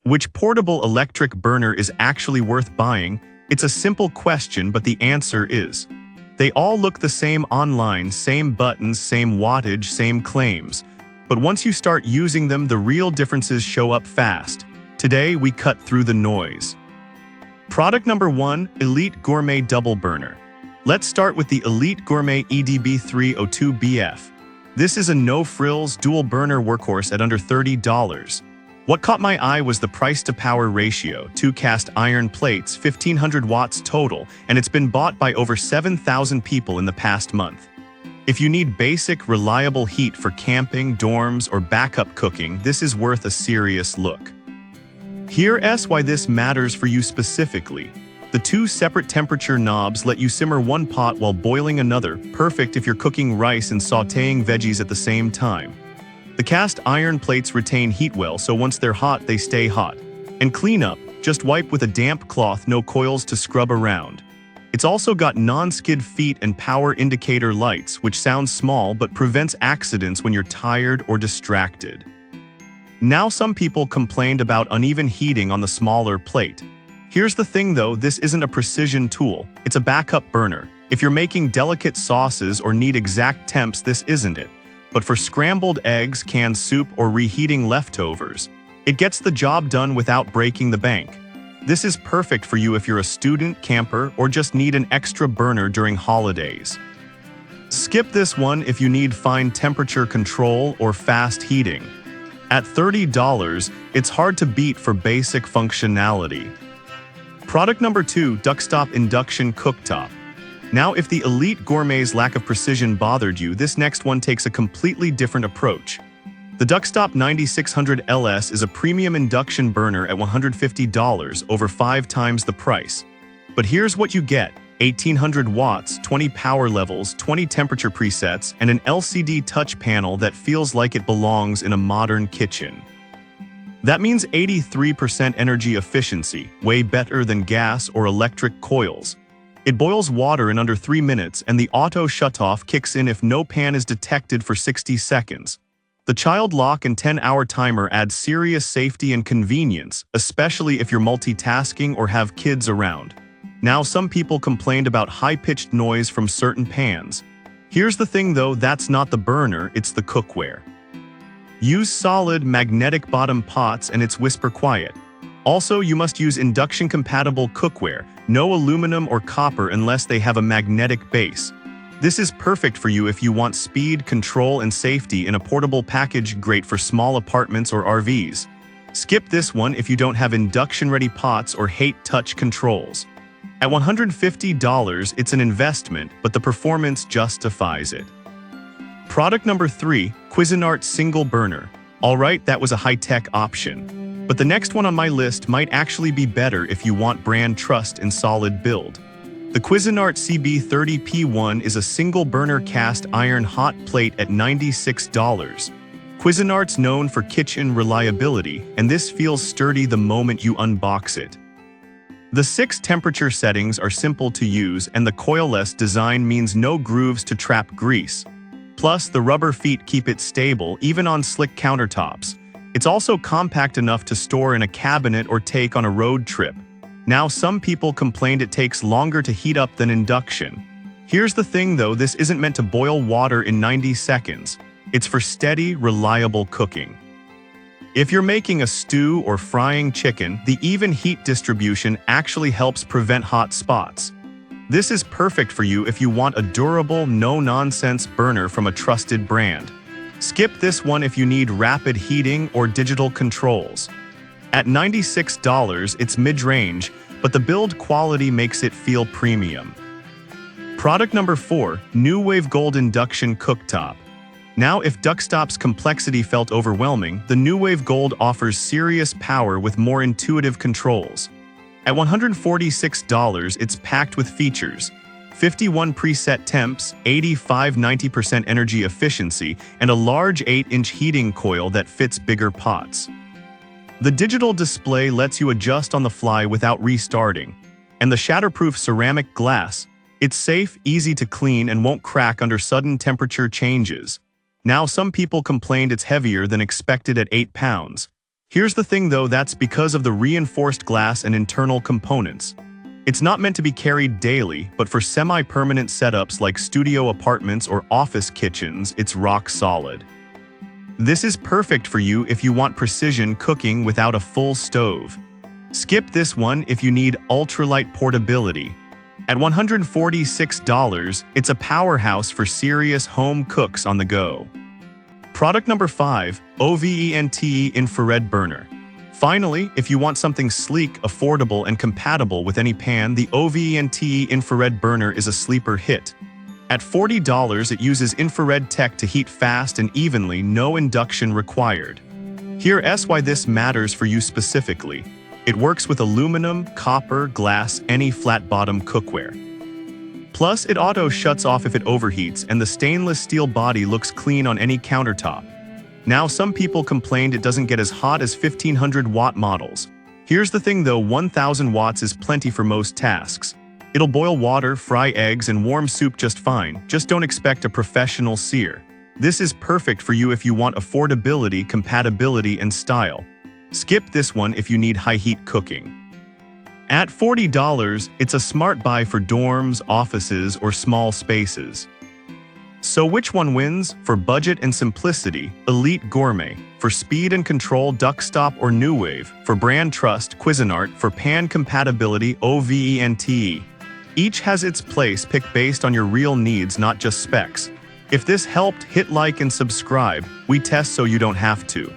Which portable electric burner is actually worth buying? It's a simple question, but the answer is: they all look the same online, same buttons, same wattage, same claims. But once you start using them, the real differences show up fast. Today, we cut through the noise. Product number 1, Elite Gourmet Double Burner. Let's start with the Elite Gourmet EDB302BF. This is a no-frills dual burner workhorse at under $30. What caught my eye was the price-to-power ratio: 2 cast iron plates, 1500 watts total, and it's been bought by over 7,000 people in the past month. If you need basic, reliable heat for camping, dorms, or backup cooking, this is worth a serious look. Here's why this matters for you specifically. The 2 separate temperature knobs let you simmer one pot while boiling another, perfect if you're cooking rice and sautéing veggies at the same time. The cast iron plates retain heat well, so once they're hot, they stay hot. And clean up, just wipe with a damp cloth, no coils to scrub around. It's also got non-skid feet and power indicator lights, which sounds small but prevents accidents when you're tired or distracted. Now, some people complained about uneven heating on the smaller plate. Here's the thing though, this isn't a precision tool, it's a backup burner. If you're making delicate sauces or need exact temps, this isn't it. But for scrambled eggs, canned soup, or reheating leftovers, it gets the job done without breaking the bank. This is perfect for you if you're a student, camper, or just need an extra burner during holidays. Skip this one if you need fine temperature control or fast heating. At $30, it's hard to beat for basic functionality. Product number 2, Cooktop Induction Cooktop. Now, if the Elite Gourmet's lack of precision bothered you, this next one takes a completely different approach. The Cooktop 9600 LS is a premium induction burner at $150, over 5 times the price. But here's what you get: 1800 watts, 20 power levels, 20 temperature presets, and an LCD touch panel that feels like it belongs in a modern kitchen. That means 83% energy efficiency, way better than gas or electric coils. It boils water in under 3 minutes, and the auto shutoff kicks in if no pan is detected for 60 seconds. The child lock and 10-hour timer add serious safety and convenience, especially if you're multitasking or have kids around. Now, some people complained about high-pitched noise from certain pans. Here's the thing though, that's not the burner, it's the cookware. Use solid, magnetic bottom pots and it's whisper quiet. Also, you must use induction-compatible cookware, no aluminum or copper unless they have a magnetic base. This is perfect for you if you want speed, control, and safety in a portable package, great for small apartments or RVs. Skip this one if you don't have induction-ready pots or hate touch controls. At $150, it's an investment, but the performance justifies it. Product number 3, Cuisinart Single Burner. Alright, that was a high-tech option. But the next one on my list might actually be better if you want brand trust and solid build. The Cuisinart CB30P1 is a single burner cast iron hot plate at $96. Cuisinart's known for kitchen reliability, and this feels sturdy the moment you unbox it. The 6 temperature settings are simple to use, and the coilless design means no grooves to trap grease. Plus, the rubber feet keep it stable even on slick countertops. It's also compact enough to store in a cabinet or take on a road trip. Now, some people complained it takes longer to heat up than induction. Here's the thing though, this isn't meant to boil water in 90 seconds. It's for steady, reliable cooking. If you're making a stew or frying chicken, the even heat distribution actually helps prevent hot spots. This is perfect for you if you want a durable, no-nonsense burner from a trusted brand. Skip this one if you need rapid heating or digital controls. At $96, it's mid-range, but the build quality makes it feel premium. Product number 4, New Wave Gold Induction Cooktop. Now, if Cooktop's complexity felt overwhelming, the New Wave Gold offers serious power with more intuitive controls. At $146, it's packed with features: 51 preset temps, 85–90% energy efficiency, and a large 8-inch heating coil that fits bigger pots. The digital display lets you adjust on the fly without restarting. And the shatterproof ceramic glass, it's safe, easy to clean, and won't crack under sudden temperature changes. Now, some people complained it's heavier than expected at 8 pounds. Here's the thing though, that's because of the reinforced glass and internal components. It's not meant to be carried daily, but for semi-permanent setups like studio apartments or office kitchens, it's rock solid. This is perfect for you if you want precision cooking without a full stove. Skip this one if you need ultralight portability. At $146, it's a powerhouse for serious home cooks on the go. Product number 5, OVENTE Infrared Burner. Finally, if you want something sleek, affordable, and compatible with any pan, the OVENTE Infrared Burner is a sleeper hit. At $40, it uses infrared tech to heat fast and evenly, no induction required. Here's why this matters for you specifically. It works with aluminum, copper, glass, any flat-bottom cookware. Plus, it auto-shuts off if it overheats, and the stainless steel body looks clean on any countertop. Now, some people complained it doesn't get as hot as 1500-watt models. Here's the thing though, 1000 watts is plenty for most tasks. It'll boil water, fry eggs, and warm soup just fine. Just don't expect a professional sear. This is perfect for you if you want affordability, compatibility, and style. Skip this one if you need high-heat cooking. At $40, it's a smart buy for dorms, offices, or small spaces. So which one wins? For budget and simplicity, Elite Gourmet. For speed and control, Duckstop or New Wave. For brand trust, Cuisinart. For pan compatibility, OVENTE. Each has its place, pick based on your real needs, not just specs. If this helped, hit like and subscribe. We test so you don't have to.